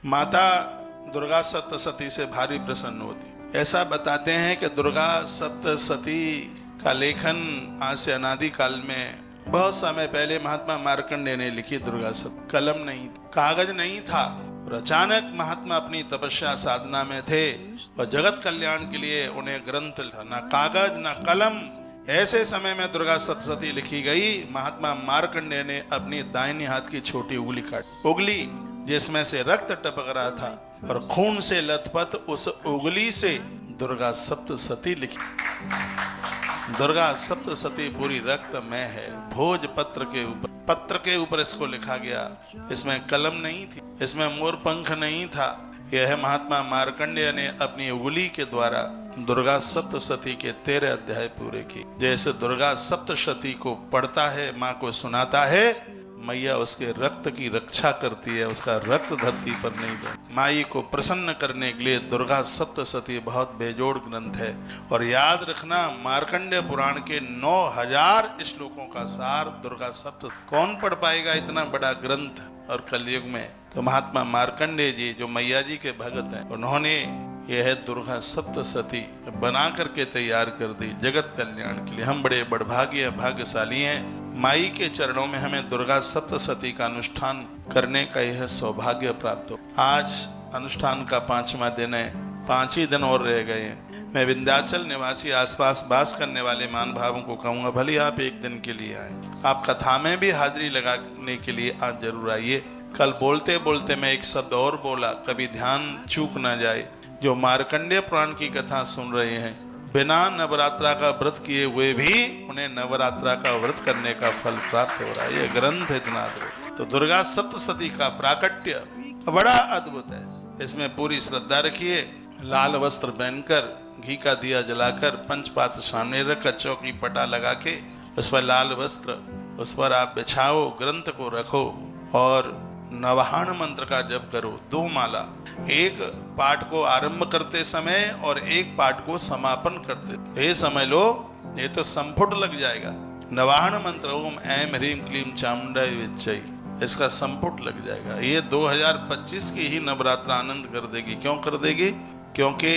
माता दुर्गा सप्तशती से भारी प्रसन्न होती। ऐसा बताते हैं कि दुर्गा सप्तशती का लेखन आज से अनादि काल में बहुत समय पहले महात्मा मार्कंडेय ने लिखी। दुर्गा सप्त कलम नहीं था, कागज नहीं था, और अचानक महात्मा अपनी तपस्या साधना में थे और जगत कल्याण के लिए उन्हें ग्रंथ था, ना कागज ना कलम। ऐसे समय में दुर्गा सप्तशती लिखी गई। महात्मा मार्कंडेय ने अपनी दाहिनी हाथ की छोटी उंगली काट, उंगली जिसमें से रक्त टपक रहा था और खून से लथपथ उस उंगली से दुर्गा सप्तशती लिखी। दुर्गा सप्तशती पूरी रक्तमय है। भोज पत्र के ऊपर इसको लिखा गया। इसमें कलम नहीं थी, इसमें मोर पंख नहीं था। यह महात्मा मार्कंडेय ने अपनी उंगली के द्वारा दुर्गा सप्तशती के 13 अध्याय पूरे किए। जैसे दुर्गा सप्तशती को पढ़ता है, माँ को सुनाता है, मैया उसके रक्त की रक्षा करती है, उसका रक्त धरती पर नहीं बहे। माई को प्रसन्न करने के लिए दुर्गा सप्तशती बहुत बेजोड़ ग्रंथ है। और याद रखना, मार्कंडेय पुराण के 9000 श्लोकों का सार दुर्गा सप्तशती। कौन पढ़ पाएगा इतना बड़ा ग्रंथ और कलयुग में? तो महात्मा मार्कंडेय जी जो मैया जी के भगत हैं, उन्होंने यह दुर्गा सप्तशती बना करके तैयार कर दी जगत कल्याण के लिए। हम बड़े बड़भागी भाग्यशाली हैं। माई के चरणों में हमें दुर्गा सप्तशती का अनुष्ठान करने का यह सौभाग्य प्राप्त हो। आज अनुष्ठान का 5वां दिन है, 5 ही दिन और रह गए हैं। मैं विंध्याचल निवासी आसपास वास करने वाले मान भावों को कहूँगा, भले आप एक दिन के लिए आए, आप कथा में भी हाजिरी लगाने के लिए आज जरूर आइए। कल बोलते बोलते मैं एक शब्द और बोला, कभी ध्यान चूक ना जाए। जो मार्कंडेय पुराण की कथा सुन रहे हैं, बिना नवरात्रा का व्रत किए हुए भी उन्हें नवरात्रा का व्रत करने का फल प्राप्त हो रहा है। यह ग्रंथ इतना अद्भुत। तो दुर्गा सप्तशती का प्राकट्य बड़ा अद्भुत है। इसमें पूरी श्रद्धा रखिए। लाल वस्त्र पहनकर, घी का दिया जलाकर, पंचपात्र सामने रखकर, चौकी पटा लगा के उस पर लाल वस्त्र उस पर आप बिछाओ, ग्रंथ को रखो और नवाहन मंत्र का जप करो। 2 माला, एक पाठ को आरंभ करते समय और एक पाठ को समापन करते। ये समझ लो, ये तो संपुट लग जाएगा। नवाहन मंत्र ओम ऐं ह्रीं क्लीं चामुंडाय विद्महे, इसका संपुट लग जाएगा। ये 2025 की ही नवरात्रा आनंद कर देगी। क्यों कर देगी? क्योंकि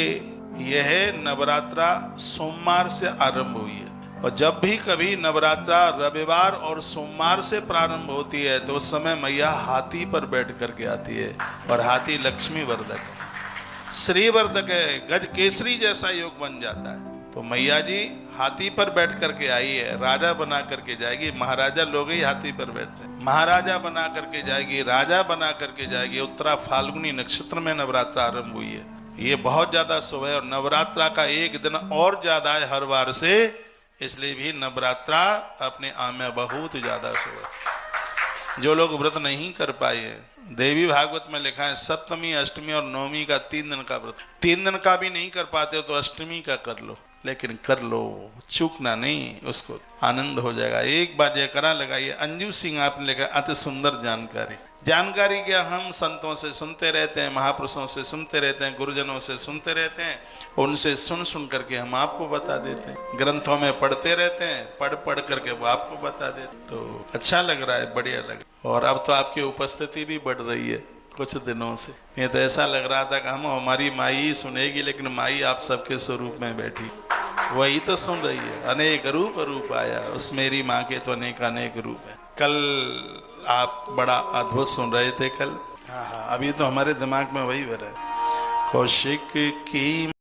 यह नवरात्रा सोमवार से आरंभ हुई है। और जब भी कभी नवरात्रा रविवार और सोमवार से प्रारंभ होती है तो उस समय मैया हाथी पर बैठ करके आती है। और हाथी लक्ष्मी वर्धक है, श्री वर्धक है, गज केसरी जैसा योग बन जाता है। तो मैया जी हाथी पर बैठ करके आई है, राजा बना करके जाएगी। महाराजा लोग ही हाथी पर बैठते हैं। महाराजा बना करके जाएगी, राजा बना करके जाएगी। उत्तरा फाल्गुनी नक्षत्र में नवरात्रा आरंभ हुई है। ये बहुत ज्यादा शुभ है। और नवरात्रा का एक दिन और ज्यादा है हर बार से, इसलिए भी नवरात्रा अपने आप में बहुत ज्यादा शुभ है। जो लोग व्रत नहीं कर पाए हैं, देवी भागवत में लिखा है सप्तमी, अष्टमी और नवमी का 3 दिन का व्रत। 3 दिन का भी नहीं कर पाते हो तो अष्टमी का कर लो, लेकिन कर लो, चूकना नहीं, उसको आनंद हो जाएगा। एक बार जयकारा लगाइए। अंजू सिंह आपने लिखा, अति सुंदर जानकारी। जानकारी क्या, हम संतों से सुनते रहते हैं, महापुरुषों से सुनते रहते हैं, गुरुजनों से सुनते रहते हैं, उनसे सुन सुन करके हम आपको बता देते हैं। ग्रंथों में पढ़ते रहते हैं, पढ़ करके वो आपको बता देते। तो अच्छा लग रहा है, बढ़िया लग रहा है। और अब तो आपकी उपस्थिति भी बढ़ रही है कुछ दिनों से। ये तो ऐसा लग रहा था कि हम हमारी माई सुनेगी, लेकिन माई आप सबके स्वरूप में बैठी, वही तो सुन रही है। अनेक रूप आया, उस मेरी माँ के तो अनेक रूप है। कल आप बड़ा अद्भुत सुन रहे थे कल। हाँ, अभी तो हमारे दिमाग में वही भरा है। कौशिक की